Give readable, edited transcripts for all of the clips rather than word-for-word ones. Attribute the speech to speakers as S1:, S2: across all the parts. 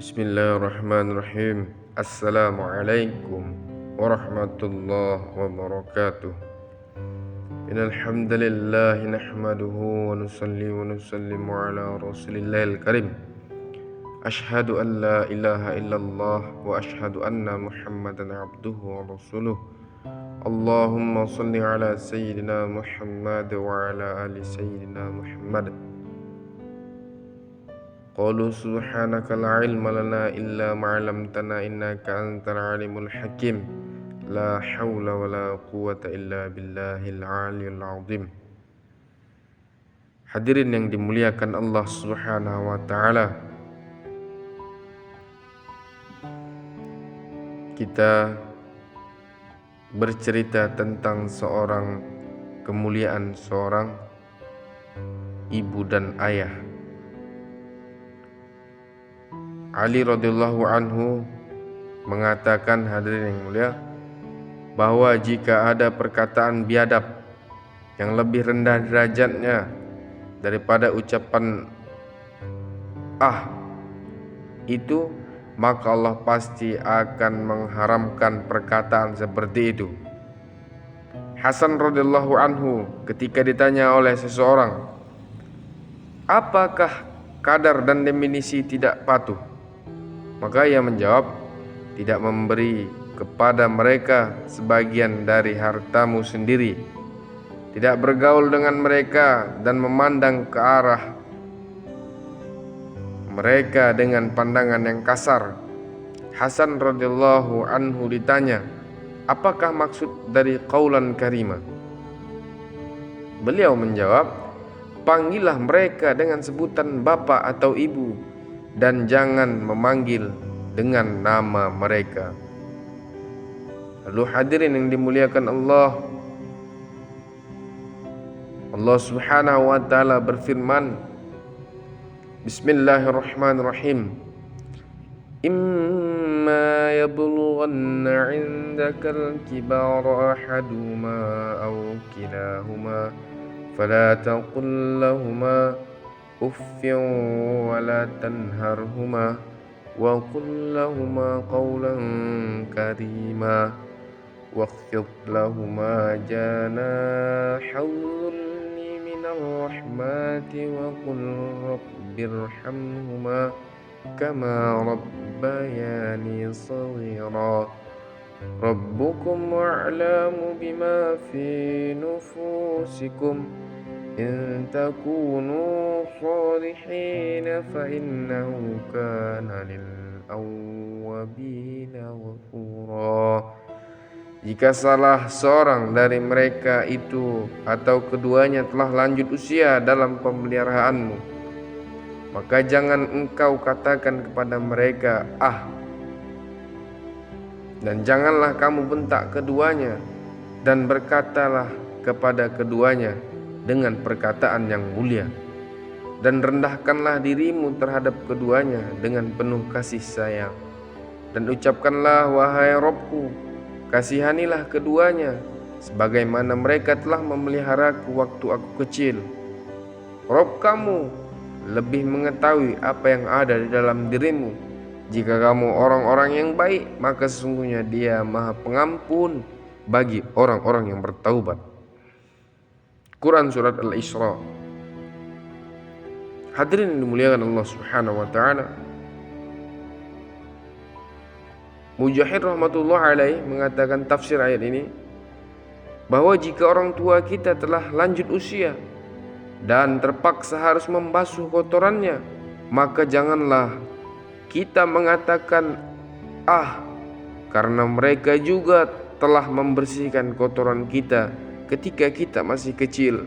S1: Bismillahirrahmanirrahim. Assalamualaikum warahmatullahi wabarakatuh. Innal hamdalillah nahmaduhu wa nusalli wa nusallimu ala rasulillahil karim. Ashhadu an la ilaha illallah wa ashhadu anna Muhammadan abduhu wa rasuluh. Allahumma salli ala sayyidina Muhammad wa ala ali sayyidina Muhammad. Qalu subhanaka la ilma lana illa ma 'allamtana innaka antal alimul hakim. La haula wala quwwata illa billahil aliyil azim. Hadirin yang dimuliakan Allah Subhanahu wa taala. Kita bercerita tentang kemuliaan seorang ibu dan ayah. Ali radhiyallahu anhu mengatakan, hadirin yang mulia, bahwa jika ada perkataan biadab yang lebih rendah derajatnya daripada ucapan itu, maka Allah pasti akan mengharamkan perkataan seperti itu. Hasan radhiyallahu anhu ketika ditanya oleh seseorang, apakah kadar dan definisi tidak patuh? Maka ia menjawab, tidak memberi kepada mereka sebagian dari hartamu sendiri, tidak bergaul dengan mereka dan memandang ke arah mereka dengan pandangan yang kasar. Hasan radhiyallahu anhu ditanya, apakah maksud dari qaulan karima? Beliau menjawab, panggillah mereka dengan sebutan bapak atau ibu dan jangan memanggil dengan nama mereka. Lalu hadirin yang dimuliakan Allah Subhanahu wa ta'ala berfirman, Bismillahirrahmanirrahim. Imma yablughanna 'indakal kibara ahaduhuma aw kilahuma fala taqul lahumā uffin wa la tanharhuma wa qul lahumā qawlan karīmā wakhfid lahumā janāha dhulli minal rahmati wa qul rabbirhamhumā kamā rabbayānī shaghīrā rabbukum a'lamu bimā fī nufūsikum in takunu shalihin fa innahu kana lil awwabina ghafura. Jika salah seorang dari mereka itu atau keduanya telah lanjut usia dalam pemeliharaanmu, maka jangan engkau katakan kepada mereka dan janganlah kamu bentak keduanya, dan berkatalah kepada keduanya dengan perkataan yang mulia, dan rendahkanlah dirimu terhadap keduanya dengan penuh kasih sayang, dan ucapkanlah, wahai Rabbku, kasihanilah keduanya sebagaimana mereka telah memeliharaku waktu aku kecil. Rabb kamu lebih mengetahui apa yang ada di dalam dirimu. Jika kamu orang-orang yang baik, maka sesungguhnya Dia Maha Pengampun bagi orang-orang yang bertaubat. Quran Surat Al-Isra. Hadirin yang dimuliakan Allah Subhanahu wa ta'ala, Mujahid rahmatullah alaih mengatakan tafsir ayat ini, bahwa jika orang tua kita telah lanjut usia dan terpaksa harus membasuh kotorannya, maka janganlah kita mengatakan karena mereka juga telah membersihkan kotoran kita ketika kita masih kecil.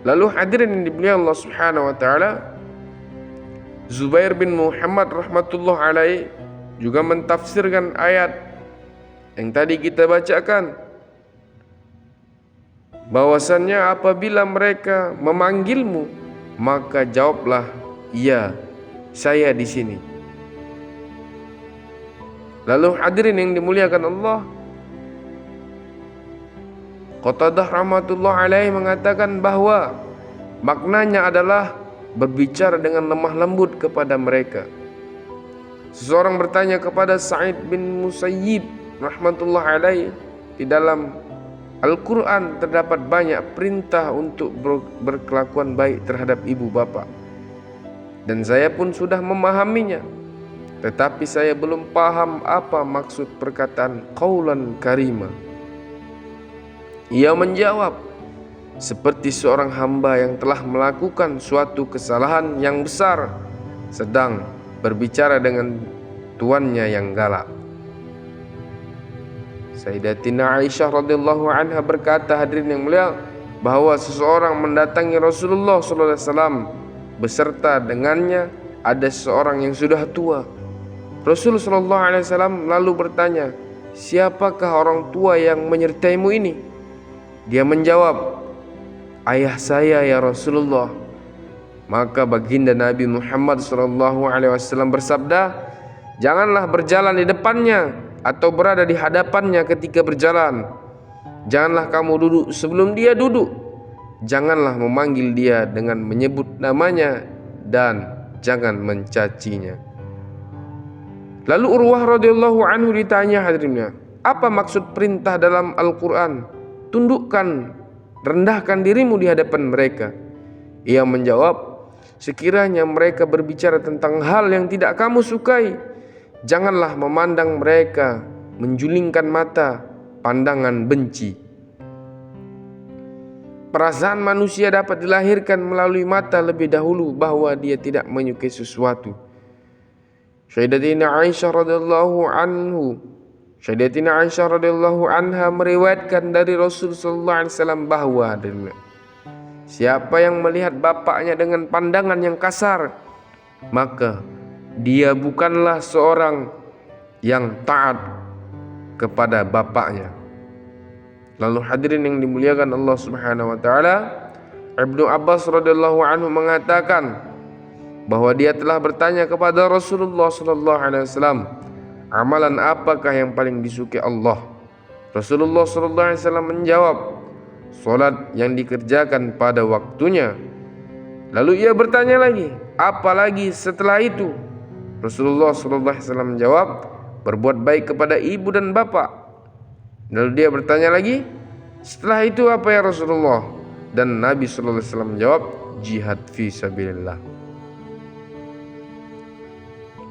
S1: Lalu hadirin yang dimuliakan Allah Subhanahu wa ta'ala, Zubair bin Muhammad rahmatullah alaih juga mentafsirkan ayat yang tadi kita bacakan, bahwasannya apabila mereka memanggilmu, maka jawablah, iya, saya di sini. Lalu hadirin yang dimuliakan Allah, Qatadah rahmatullah alaih mengatakan bahwa maknanya adalah berbicara dengan lemah lembut kepada mereka. Seseorang bertanya kepada Sa'id bin Musayyib rahmatullah alaih, di dalam Al-Quran terdapat banyak perintah untuk berkelakuan baik terhadap ibu bapa, dan saya pun sudah memahaminya, tetapi saya belum paham apa maksud perkataan qaulan karima. Ia menjawab, seperti seorang hamba yang telah melakukan suatu kesalahan yang besar sedang berbicara dengan tuannya yang galak. Sayyidatina Aisyah radhiyallahu anha berkata, hadirin yang mulia, bahwa seseorang mendatangi Rasulullah sallallahu alaihi wasallam beserta dengannya ada seorang yang sudah tua. Rasul sallallahu alaihi wasallam lalu bertanya, siapakah orang tua yang menyertaimu ini? Dia menjawab, ayah saya ya Rasulullah. Maka baginda Nabi Muhammad sallallahu alaihi wasallam bersabda, janganlah berjalan di depannya atau berada di hadapannya ketika berjalan. Janganlah kamu duduk sebelum dia duduk. Janganlah memanggil dia dengan menyebut namanya, dan jangan mencacinya. Lalu Urwah radhiyallahu anhu ditanya, hadirinnya, apa maksud perintah dalam Al-Quran? Tundukkan, rendahkan dirimu di hadapan mereka. Ia menjawab, sekiranya mereka berbicara tentang hal yang tidak kamu sukai, janganlah memandang mereka, menjulingkan mata, pandangan benci. Perasaan manusia dapat dilahirkan melalui mata lebih dahulu bahwa dia tidak menyukai sesuatu. Sayyidatina Aisyah radhiyallahu anha meriwayatkan dari Rasul sallallahu alaihi wasallam bahwa siapa yang melihat bapaknya dengan pandangan yang kasar, maka dia bukanlah seorang yang taat kepada bapaknya. Lalu hadirin yang dimuliakan Allah Subhanahu wa taala, Ibnu Abbas radhiyallahu anhu mengatakan bahwa dia telah bertanya kepada Rasulullah sallallahu alaihi wasallam, amalan apakah yang paling disukai Allah? Rasulullah sallallahu alaihi wasallam menjawab, salat yang dikerjakan pada waktunya. Lalu ia bertanya lagi, apa lagi setelah itu? Rasulullah sallallahu alaihi wasallam menjawab, berbuat baik kepada ibu dan bapak. Lalu dia bertanya lagi, setelah itu apa ya Rasulullah? Dan Nabi sallallahu alaihi wasallam menjawab, jihad fi sabilillah.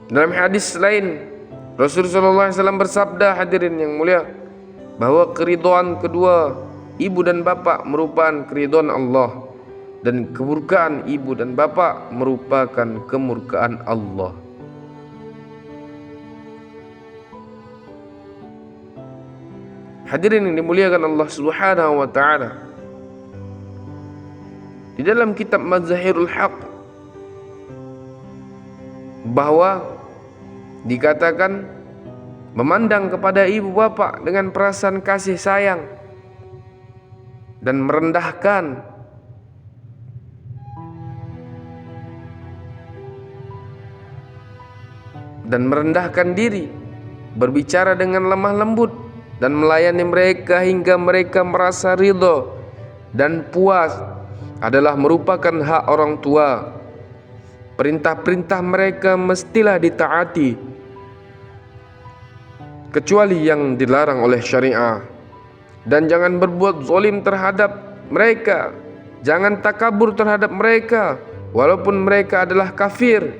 S1: Dalam hadis lain, Rasulullah sallallahu alaihi wasallam bersabda, hadirin yang mulia, bahwa keridhaan kedua ibu dan bapak merupakan keridhaan Allah, dan kemurkaan ibu dan bapak merupakan kemurkaan Allah. Hadirin yang dimuliakan Allah Subhanahu wa taala, di dalam kitab Mazahirul Haq bahwa dikatakan memandang kepada ibu bapak dengan perasaan kasih sayang dan merendahkan diri, berbicara dengan lemah lembut dan melayani mereka hingga mereka merasa ridha dan puas adalah merupakan hak orang tua. Perintah-perintah mereka mestilah ditaati, kecuali yang dilarang oleh syariah. Dan jangan berbuat zalim terhadap mereka, jangan takabur terhadap mereka walaupun mereka adalah kafir.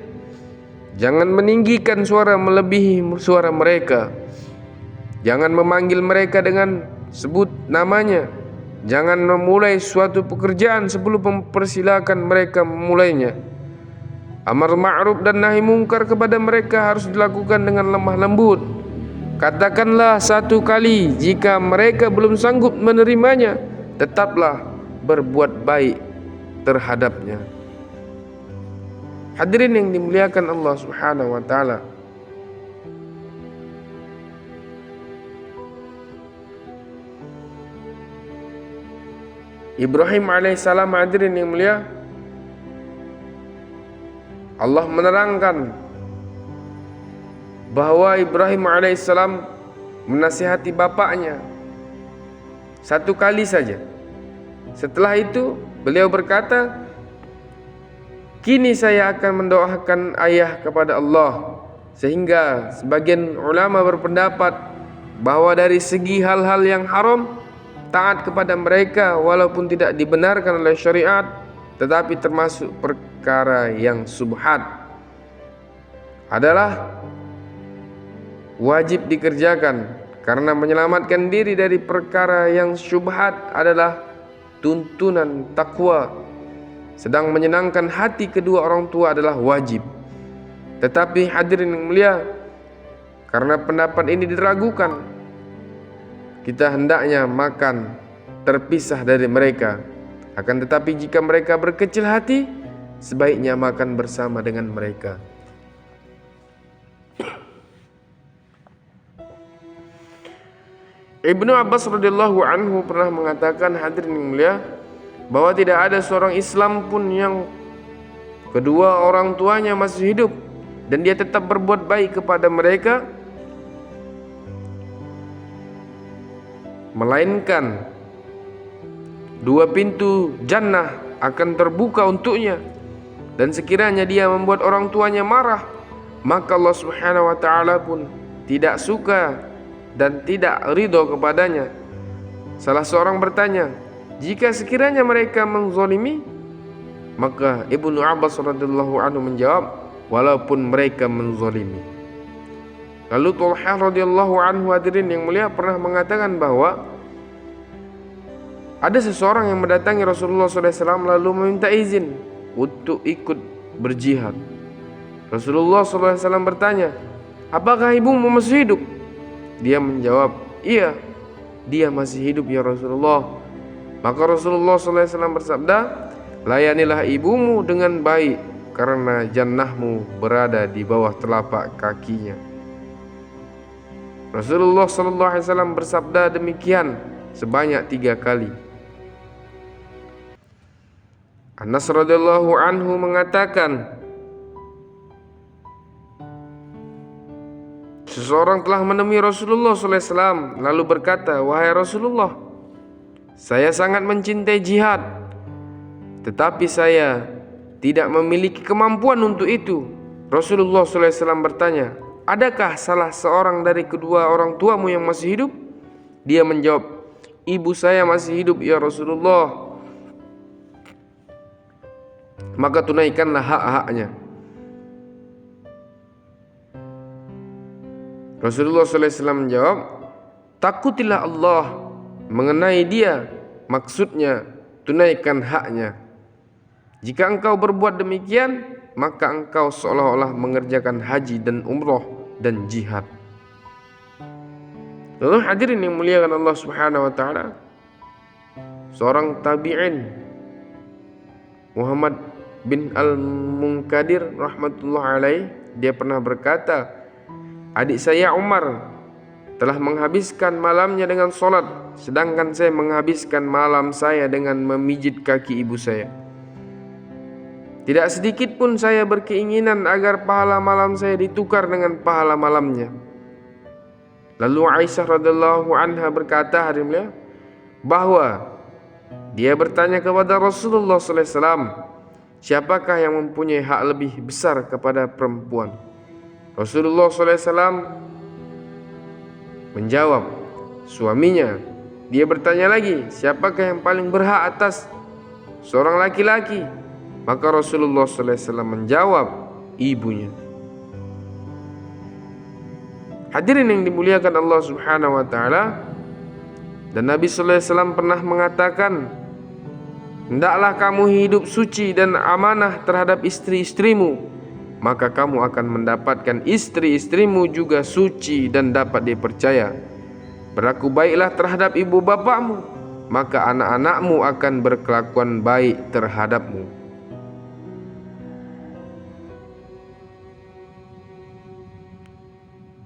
S1: Jangan meninggikan suara melebihi suara mereka. Jangan memanggil mereka dengan sebut namanya. Jangan memulai suatu pekerjaan sebelum mempersilakan mereka memulainya. Amar ma'ruf dan nahi mungkar kepada mereka harus dilakukan dengan lemah lembut. Katakanlah satu kali, jika mereka belum sanggup menerimanya, tetaplah berbuat baik terhadapnya. Hadirin yang dimuliakan Allah Subhanahu wa taala, Ibrahim alaihissalam, hadirin yang mulia, Allah menerangkan bahwa Ibrahim alaihissalam menasihati bapaknya satu kali saja. Setelah itu beliau berkata, Kini saya akan mendoakan ayah kepada Allah. Sehingga sebagian ulama berpendapat bahwa dari segi hal-hal yang haram, taat kepada mereka walaupun tidak dibenarkan oleh syariat, tetapi termasuk perkara yang subhat, adalah wajib dikerjakan, karena menyelamatkan diri dari perkara yang syubhat adalah tuntunan takwa, sedang menyenangkan hati kedua orang tua adalah wajib. Tetapi hadirin yang mulia, karena pendapat ini diragukan, kita hendaknya makan terpisah dari mereka. Akan tetapi jika mereka berkecil hati, sebaiknya makan bersama dengan mereka. Ibnu Abbas radhiyallahu anhu pernah mengatakan, hadirin yang mulia, bahwa tidak ada seorang Islam pun yang kedua orang tuanya masih hidup dan dia tetap berbuat baik kepada mereka, melainkan dua pintu jannah akan terbuka untuknya, dan sekiranya dia membuat orang tuanya marah, maka Allah Subhanahu wa taala pun tidak suka dan tidak ridho kepadanya. Salah seorang bertanya, jika sekiranya mereka menzalimi? Maka Ibnu Abbas radhiyallahu anhu menjawab, walaupun mereka menzalimi. Lalu Talhah radhiyallahu anhu, hadirin yang mulia, pernah mengatakan bahwa ada seseorang yang mendatangi Rasulullah SAW lalu meminta izin untuk ikut berjihad. Rasulullah SAW bertanya, apakah ibumu masih hidup? Dia menjawab, iya, dia masih hidup ya Rasulullah. Maka Rasulullah SAW bersabda, layanilah ibumu dengan baik, karena jannahmu berada di bawah telapak kakinya. Rasulullah SAW bersabda demikian sebanyak 3 kali. Anas radhiyallahu anhu mengatakan, seseorang telah menemui Rasulullah SAW lalu berkata, wahai Rasulullah, saya sangat mencintai jihad, tetapi saya tidak memiliki kemampuan untuk itu. Rasulullah SAW bertanya, adakah salah seorang dari kedua orang tuamu yang masih hidup? Dia menjawab, ibu saya masih hidup ya Rasulullah. Maka tunaikanlah hak-haknya. Rasulullah SAW menjawab, takutilah Allah mengenai dia, maksudnya tunaikan haknya. Jika engkau berbuat demikian, maka engkau seolah-olah mengerjakan haji dan umrah dan jihad. Lalu hadirin yang muliakan Allah Subhanahu wa taala, seorang tabi'in Muhammad bin Al-Munkadir rahmatullah alaih, dia pernah berkata, adik saya Umar telah menghabiskan malamnya dengan sholat, sedangkan saya menghabiskan malam saya dengan memijit kaki ibu saya. Tidak sedikit pun saya berkeinginan agar pahala malam saya ditukar dengan pahala malamnya. Lalu Aisyah radhiyallahu anha berkata, hadirin, bahwa dia bertanya kepada Rasulullah SAW, siapakah yang mempunyai hak lebih besar kepada perempuan? Rasulullah SAW menjawab, suaminya. Dia bertanya lagi, siapakah yang paling berhak atas seorang laki-laki? Maka Rasulullah SAW menjawab, ibunya. Hadirin yang dimuliakan Allah Subhanahu wa taala, dan Nabi SAW pernah mengatakan, hendaklah kamu hidup suci dan amanah terhadap istri-istrimu, maka kamu akan mendapatkan istri-istrimu juga suci dan dapat dipercaya. Berlaku baiklah terhadap ibu bapakmu, maka anak-anakmu akan berkelakuan baik terhadapmu.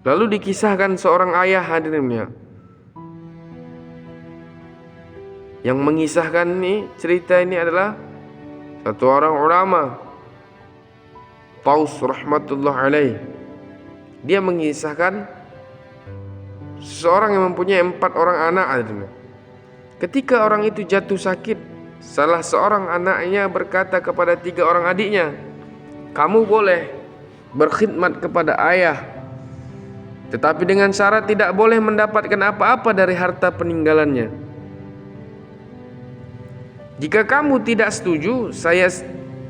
S1: Lalu dikisahkan seorang ayah, hadirinnya, yang mengisahkan cerita ini adalah satu orang ulama, Taus rahmatullah alaih. Dia mengisahkan seseorang yang mempunyai 4 orang anak, hadirinnya. Ketika orang itu jatuh sakit, salah seorang anaknya berkata kepada 3 orang adiknya, kamu boleh berkhidmat kepada ayah, tetapi dengan syarat tidak boleh mendapatkan apa-apa dari harta peninggalannya. Jika kamu tidak setuju, saya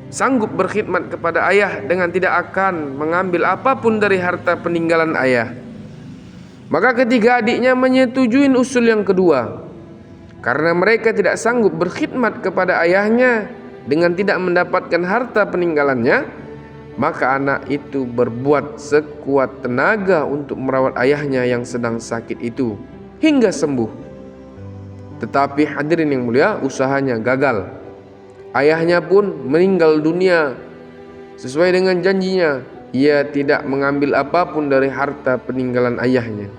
S1: sanggup berkhidmat kepada ayah dengan tidak akan mengambil apapun dari harta peninggalan ayah. Maka ketiga adiknya menyetujui usul yang kedua. Karena mereka tidak sanggup berkhidmat kepada ayahnya dengan tidak mendapatkan harta peninggalannya, maka anak itu berbuat sekuat tenaga untuk merawat ayahnya yang sedang sakit itu hingga sembuh. Tetapi hadirin yang mulia, usahanya gagal. Ayahnya pun meninggal dunia. Sesuai dengan janjinya, ia tidak mengambil apapun dari harta peninggalan ayahnya.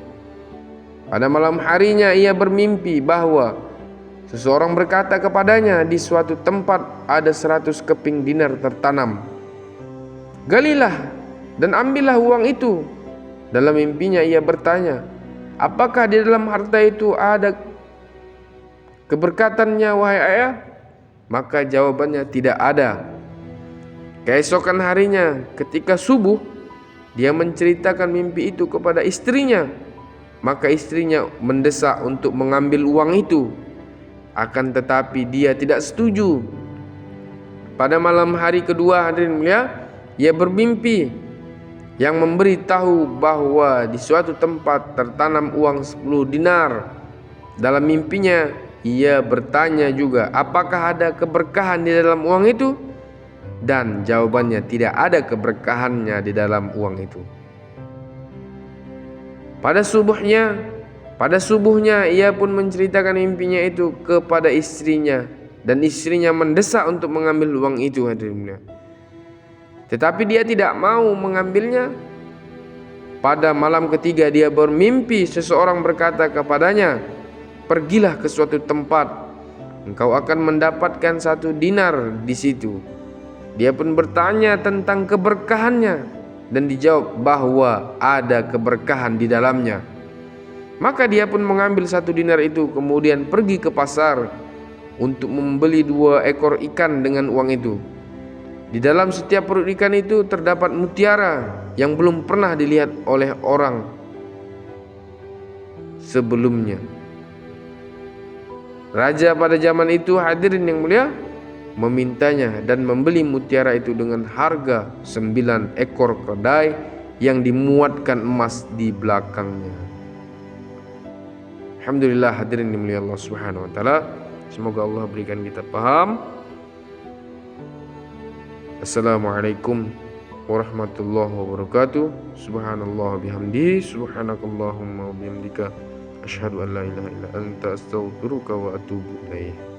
S1: Pada malam harinya ia bermimpi bahwa seseorang berkata kepadanya, di suatu tempat ada 100 keping dinar tertanam. Galilah dan ambillah uang itu. Dalam mimpinya ia bertanya, apakah di dalam harta itu ada keberkatannya wahai ayah? Maka jawabannya tidak ada. Keesokan harinya ketika subuh, dia menceritakan mimpi itu kepada istrinya. Maka istrinya mendesak untuk mengambil uang itu. Akan tetapi dia tidak setuju. Pada malam hari kedua, hadirin mulia, ia bermimpi yang memberitahu bahwa di suatu tempat tertanam uang 10 dinar. Dalam mimpinya ia bertanya juga, apakah ada keberkahan di dalam uang itu? Dan jawabannya tidak ada keberkahannya di dalam uang itu. Pada subuhnya ia pun menceritakan mimpinya itu kepada istrinya, dan istrinya mendesak untuk mengambil uang itu, hadirin. Tetapi dia tidak mau mengambilnya. Pada malam ketiga dia bermimpi seseorang berkata kepadanya, pergilah ke suatu tempat, engkau akan mendapatkan 1 dinar di situ. Dia pun bertanya tentang keberkahannya, dan dijawab bahwa ada keberkahan di dalamnya. Maka dia pun mengambil 1 dinar itu, kemudian pergi ke pasar untuk membeli 2 ekor ikan dengan uang itu. Di dalam setiap perut ikan itu terdapat mutiara yang belum pernah dilihat oleh orang sebelumnya. Raja pada zaman itu, hadirin yang mulia, memintanya dan membeli mutiara itu dengan harga 9 ekor keledai yang dimuatkan emas di belakangnya. Alhamdulillah, hadirin yang mulia Allah Subhanahu wa taala. Semoga Allah berikan kita paham. Assalamualaikum warahmatullahi wabarakatuh. Subhanallah bihamdihi, subhanakallahumma wa bihamdika, asyhadu an la ilaha illa anta, astaghfiruka wa atubu ilaik.